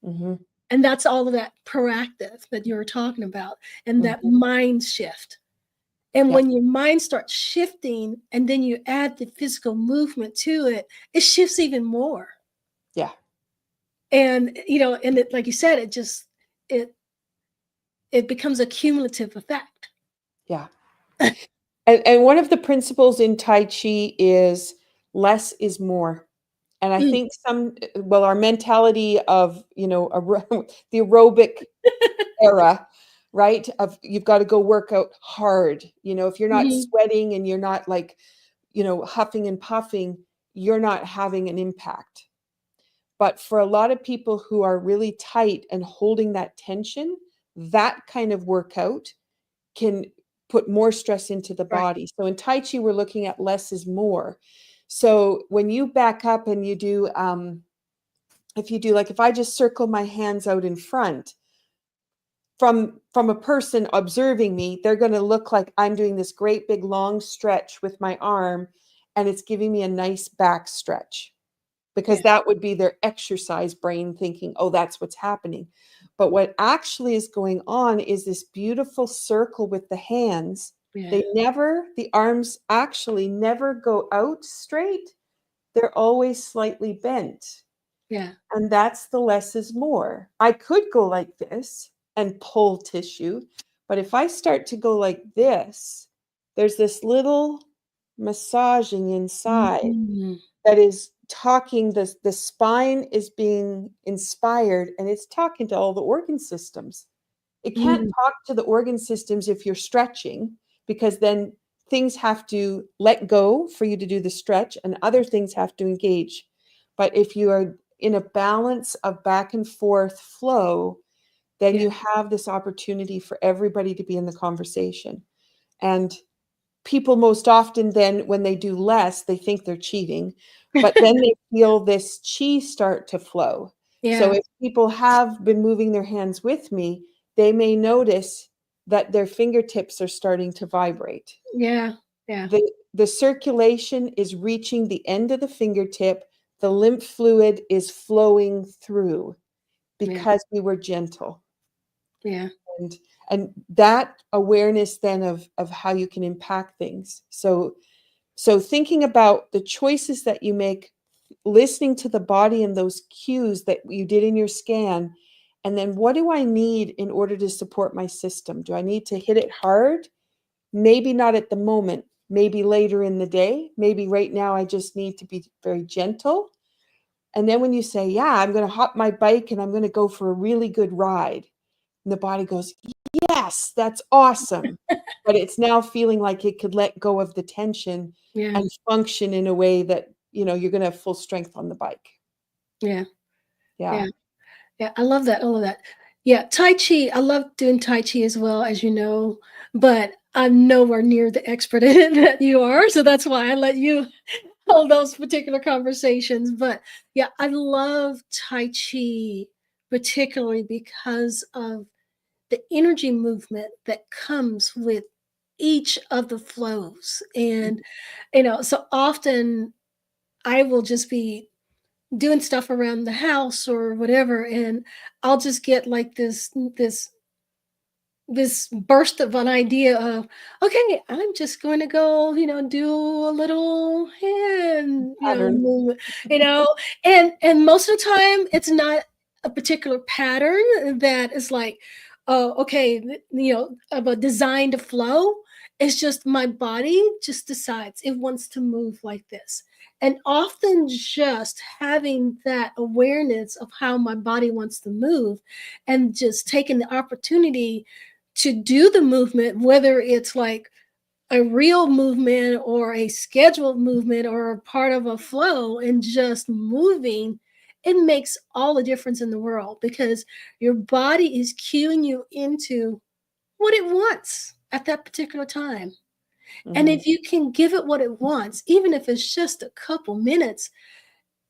Mhm. And that's all of that proactive that you were talking about and that Mhm. mind shift. And Yeah. when your mind starts shifting and then you add the physical movement to it, it shifts even more. Yeah. And you know, and it, like you said, it it becomes a cumulative effect. Yeah. And one of the principles in Tai Chi is less is more. And I Mm. think well, our mentality of, the aerobic era, right? Of you've got to go work out hard. If you're not Mhm. sweating and you're not like, huffing and puffing, you're not having an impact. But for a lot of people who are really tight and holding that tension, that kind of workout can put more stress into the Right. body. So in Tai Chi, we're looking at less is more. So when you back up and you do, if you do like, if I just circle my hands out in front, from a person observing me, they're going to look like I'm doing this great big long stretch with my arm, and it's giving me a nice back stretch because Yeah. that would be their exercise brain thinking, oh, that's what's happening. But what actually is going on is this beautiful circle with the hands. Yeah. The arms actually never go out straight. They're always slightly bent. Yeah. And that's the less is more. I could go like this and pull tissue, but if I start to go like this, there's this little massaging inside Mhm. that is talking, the spine is being inspired and it's talking to all the organ systems. It can't Mhm. talk to the organ systems if you're stretching because then things have to let go for you to do the stretch and other things have to engage. But if you are in a balance of back and forth flow, then Yeah. you have this opportunity for everybody to be in the conversation. And people most often then when they do less, they think they're cheating, but then they feel this chi start to flow. So Yeah. if people have been moving their hands with me, they may notice that their fingertips are starting to vibrate. Yeah. Yeah. the circulation is reaching the end of the fingertip. The lymph fluid is flowing through Yeah. because we were gentle. Yeah. And and that awareness then of how you can impact things. So thinking about the choices that you make, listening to the body and those cues that you did in your scan, and then what do I need in order to support my system? Do I need to hit it hard? Maybe not at the moment, maybe later in the day, maybe right now I just need to be very gentle. And then when you say, yeah, I'm going to hop my bike and I'm going to go for a really good ride, and the body goes, yes, that's awesome. But it's now feeling like it could let go of the tension Yeah. and function in a way that, you're going to have full strength on the bike. Yeah. Yeah. Yeah. Yeah. I love that. I love that. Yeah. Tai Chi. I love doing Tai Chi as well, as you know, but I'm nowhere near the expert in it that you are. So that's why I let you hold those particular conversations. But yeah, I love Tai Chi, particularly because of the energy movement that comes with each of the flows. And, so often I will just be doing stuff around the house or whatever, and I'll just get like this burst of an idea of, okay, I'm just going to go, do a little hand, Pattern. movement, and most of the time it's not a particular pattern that is like, oh, okay, of a design to flow. It's just my body just decides it wants to move like this. And often just having that awareness of how my body wants to move and just taking the opportunity to do the movement, whether it's like a real movement or a scheduled movement or a part of a flow and just moving, it makes all the difference in the world because your body is cueing you into what it wants at that particular time. And Mhm, if you can give it what it wants, even if it's just a couple minutes,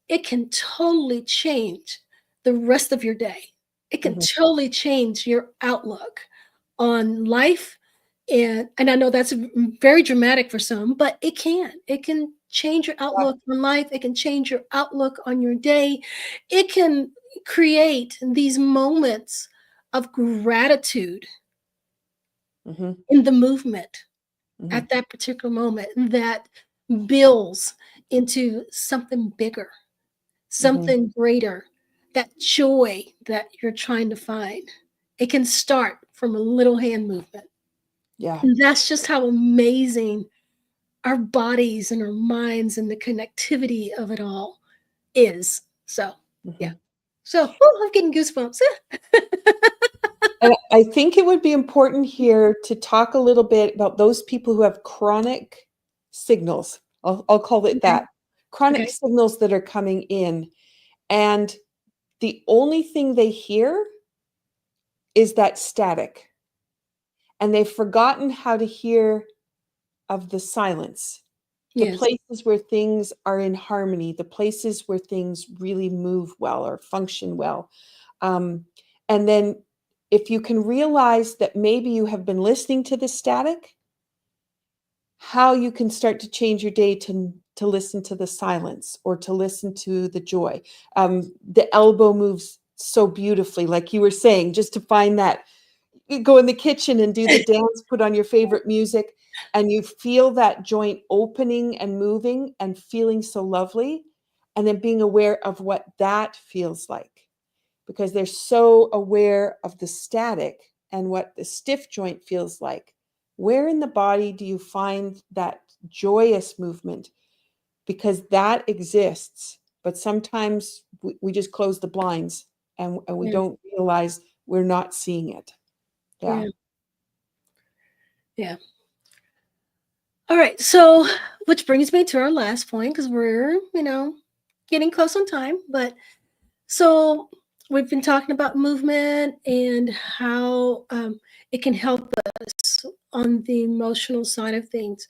it can totally change the rest of your day. It can mhm. totally change your outlook on life. And I know that's very dramatic for some, but it can. It can change your Yeah. outlook on life. It can change your outlook on your day. It can create these moments of gratitude Mhm, in the movement mhm, at that particular moment that builds into something bigger, mhm. something greater, that joy that you're trying to find. It can start from a little hand movement. Yeah. And that's just how amazing our bodies and our minds and the connectivity of it all is. So, yeah. Mhm. So, oh, I'm getting goosebumps. And I think it would be important here to talk a little bit about those people who have chronic signals. I'll call it Okay. that. Chronic Okay. signals that are coming in, and the only thing they hear is that static, and they've forgotten how to hear of the silence, the Yes. places where things are in harmony, the places where things really move well or function well. Um, and then if you can realize that maybe you have been listening to the static, how you can start to change your day to listen to the silence or to listen to the joy. The elbow moves so beautifully, like you were saying, just to find that. You go in the kitchen and do the dance, put on your favorite music, and you feel that joint opening and moving and feeling so lovely, and then being aware of what that feels like, because they're so aware of the static and what the stiff joint feels like. Where in the body do you find that joyous movement? Because that exists, but sometimes we just close the blinds and we Yeah. don't realize we're not seeing it. Yeah. Yeah. Yeah. All right. So, which brings me to our last point because we're, getting close on time. But so we've been talking about movement and how it can help us on the emotional side of things.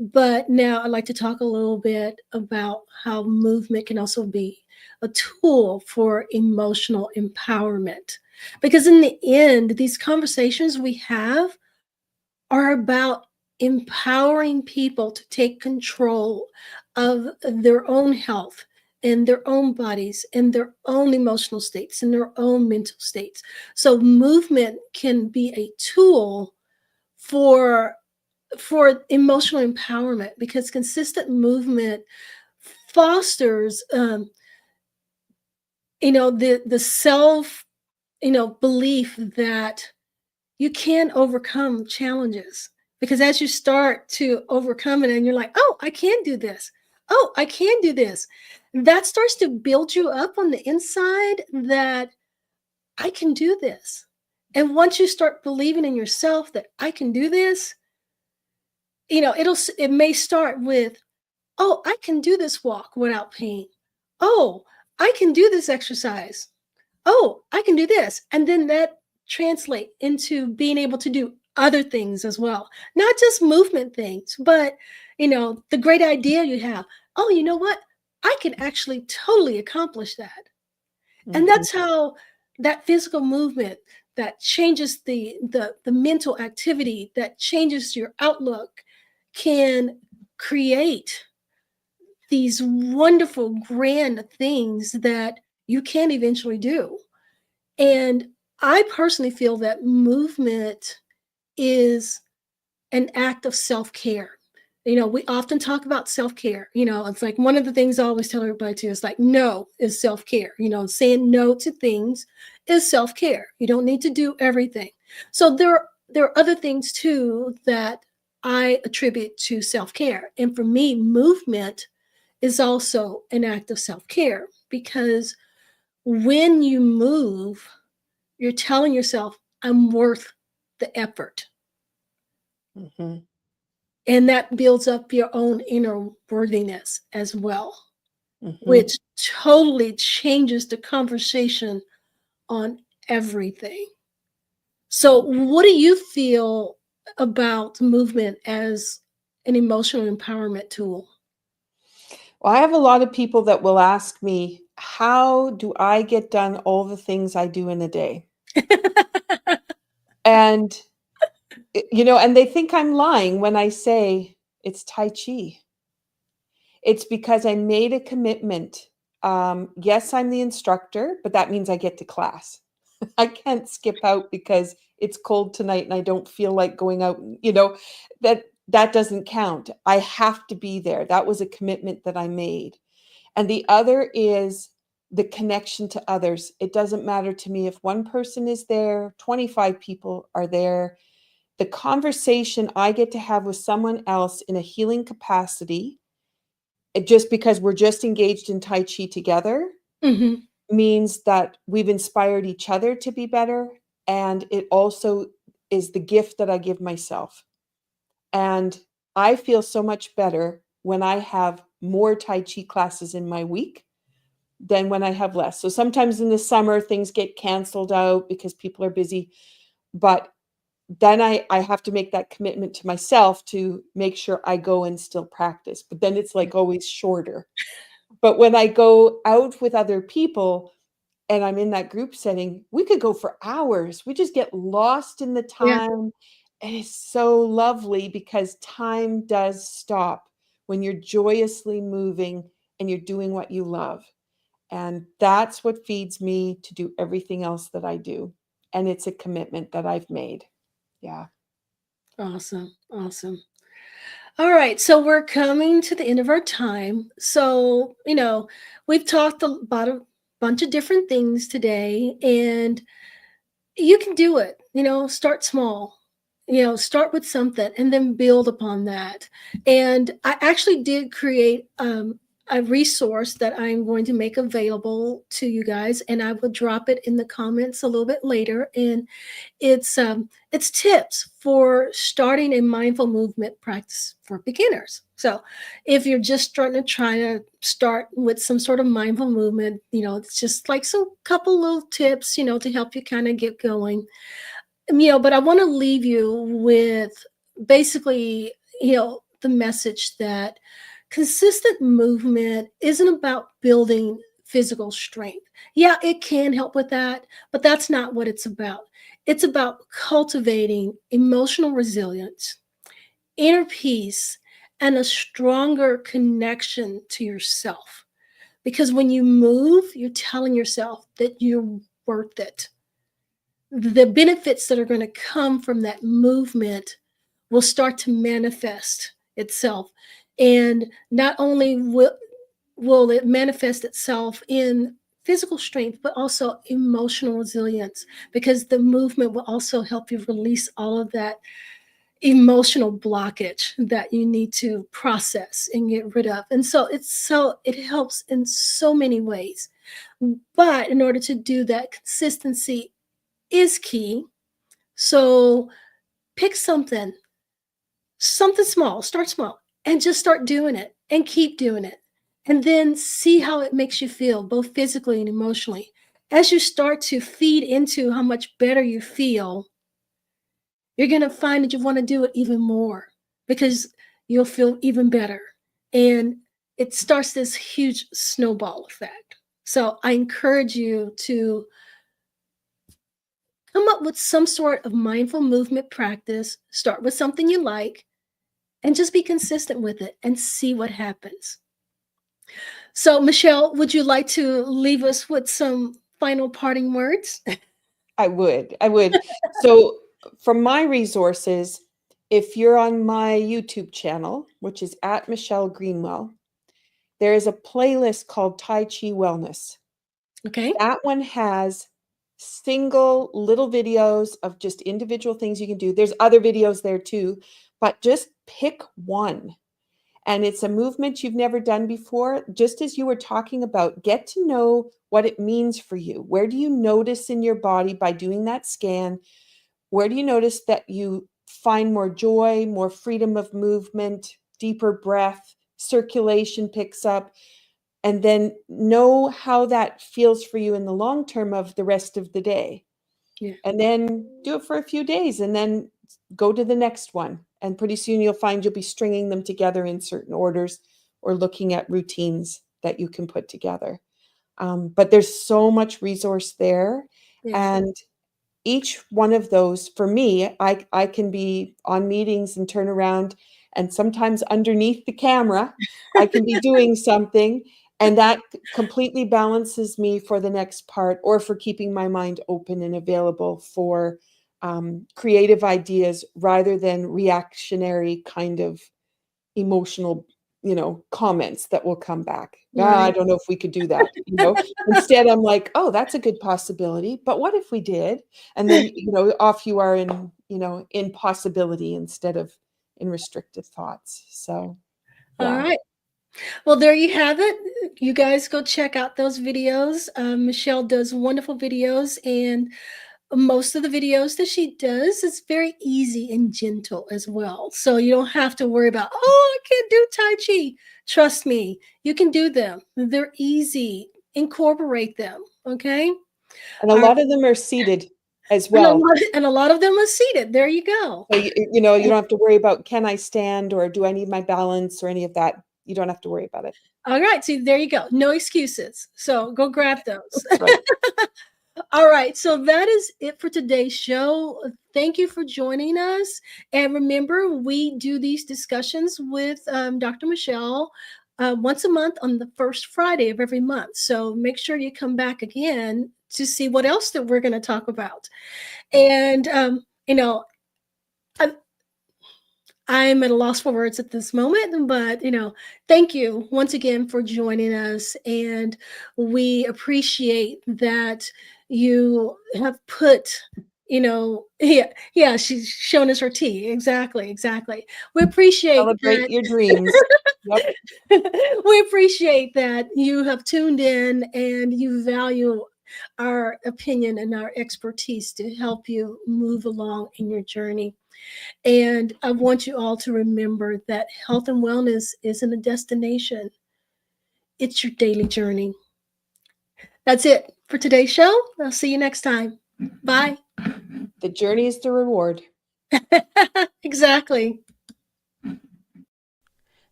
But now I'd like to talk a little bit about how movement can also be a tool for emotional empowerment. Because in the end, these conversations we have are about empowering people to take control of their own health and their own bodies and their own emotional states and their own mental states. So movement can be a tool for emotional empowerment because consistent movement fosters the self belief that you can overcome challenges, because as you start to overcome it and you're like, oh, I can do this, oh, I can do this, that starts to build you up on the inside that I can do this. And once you start believing in yourself that I can do this, it may start with, oh, I can do this walk without pain, oh, I can do this exercise, oh, I can do this. And then that translate into being able to do other things as well. Not just movement things, but the great idea you have. Oh, you know what? I can actually totally accomplish that. And Mhm. that's how that physical movement that changes the mental activity, that changes your outlook, can create these wonderful grand things that you can eventually do. And I personally feel that movement is an act of self care. We often talk about self care. It's like one of the things I always tell everybody to is like, no is self care. Saying no to things is self care. You don't need to do everything. So there are other things too that I attribute to self care. And for me, movement is also an act of self care because when you move, you're telling yourself, I'm worth the effort. Mhm. And that builds up your own inner worthiness as well, Mhm. which totally changes the conversation on everything. So, what do you feel about movement as an emotional empowerment tool? Well, I have a lot of people that will ask me, how do I get done all the things I do in a day? And, and they think I'm lying when I say it's Tai Chi. It's because I made a commitment. Yes, I'm the instructor, but that means I get to class. I can't skip out because it's cold tonight and I don't feel like going out, that doesn't count. I have to be there. That was a commitment that I made. And the other is the connection to others. It doesn't matter to me if one person is there, 25 people are there. The conversation I get to have with someone else in a healing capacity, just because we're just engaged in Tai Chi together, Hmm. means that we've inspired each other to be better. And it also is the gift that I give myself. And I feel so much better when I have more Tai Chi classes in my week than when I have less. So sometimes in the summer, things get canceled out because people are busy. But then I have to make that commitment to myself to make sure I go and still practice. But then it's like always shorter. But when I go out with other people and I'm in that group setting, we could go for hours. We just get lost in the Yeah, time. And it's so lovely because time does stop when you're joyously moving and you're doing what you love. And that's what feeds me to do everything else that I do. And it's a commitment that I've made. Yeah. awesome, awesome. All right, so we're coming to the end of our time. So, we've talked about a bunch of different things today, and you can do it. Start small. Start with something and then build upon that. And I actually did create a resource that I'm going to make available to you guys, and I will drop it in the comments a little bit later. And it's tips for starting a mindful movement practice for beginners. So if you're just starting to try to start with some sort of mindful movement, it's just like some couple little tips, to help you kind of get going. But I want to leave you with basically, the message that consistent movement isn't about building physical strength. Yeah, it can help with that, but that's not what it's about. It's about cultivating emotional resilience, inner peace, and a stronger connection to yourself. Because when you move, you're telling yourself that you're worth it. The benefits that are going to come from that movement will start to manifest itself. And not only will it manifest itself in physical strength, but also emotional resilience, because the movement will also help you release all of that emotional blockage that you need to process and get rid of. And so it helps in so many ways. But in order to do that, consistency is key. So pick something small, start small, and just start doing it and keep doing it. And then see how it makes you feel, both physically and emotionally. As you start to feed into how much better you feel, you're going to find that you want to do it even more because you'll feel even better. And it starts this huge snowball effect. So I encourage you to come up with some sort of mindful movement practice. Start with something you like and just be consistent with it and see what happens. So, Michelle, would you like to leave us with some final parting words? I would. I would. So, from my resources, if you're on my YouTube channel, which is at Michelle Greenwell, there is a playlist called Tai Chi Wellness. Okay. That one has single little videos of just individual things you can do. There's other videos there too, but just pick one. And it's a movement you've never done before. Just as you were talking about, get to know what it means for you. Where do you notice in your body by doing that scan? Where do you notice that you find more joy, more freedom of movement, deeper breath, circulation picks up? And then know how that feels for you in the long term of the rest of the day. Yeah. And then do it for a few days and then go to the next one. And pretty soon you'll find you'll be stringing them together in certain orders or looking at routines that you can put together. But there's so much resource there. Yeah. And each one of those, for me, I can be on meetings and turn around, and sometimes underneath the camera, I can be doing something, and that completely balances me for the next part or for keeping my mind open and available for creative ideas rather than reactionary kind of emotional, comments that will come back. I Right. don't know if we could do that. Instead, I'm like, oh, that's a good possibility. But what if we did? And then, off you are in possibility instead of in restrictive thoughts. So, All yeah. right. Well, there you have it. You guys go check out those videos. Michelle does wonderful videos, and most of the videos that she does is very easy and gentle as well. So you don't have to worry about, oh, I can't do Tai Chi. Trust me, you can do them. They're easy. Incorporate them. Okay. And a All right. lot of them are seated as And well. a lot of them are seated. There you go. So, you don't have to worry about, can I stand or do I need my balance or any of that? You don't have to worry about it. All right. See, there you go. No excuses. So go grab those. That's right. All right. So that is it for today's show. Thank you for joining us. And remember, we do these discussions with Dr. Michelle once a month on the first Friday of every month. So make sure you come back again to see what else that we're going to talk about. And, I, I'm at a loss for words at this moment, but thank you once again for joining us, and we appreciate that you have put, yeah, she's shown us her tea. Exactly, exactly. We appreciate Celebrate that. your dreams. Yep. We appreciate that you have tuned in and you value our opinion and our expertise to help you move along in your journey. And I want you all to remember that health and wellness isn't a destination, it's your daily journey. That's it for today's show. I'll see you next time. Bye. The journey is the reward. Exactly.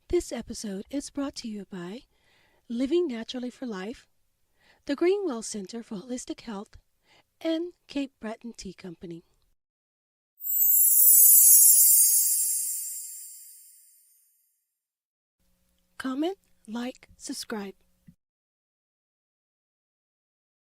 This episode is brought to you by Living Naturally for Life, the Greenwell Center for Holistic Health, and Cape Breton Tea Company. comment, like, subscribe.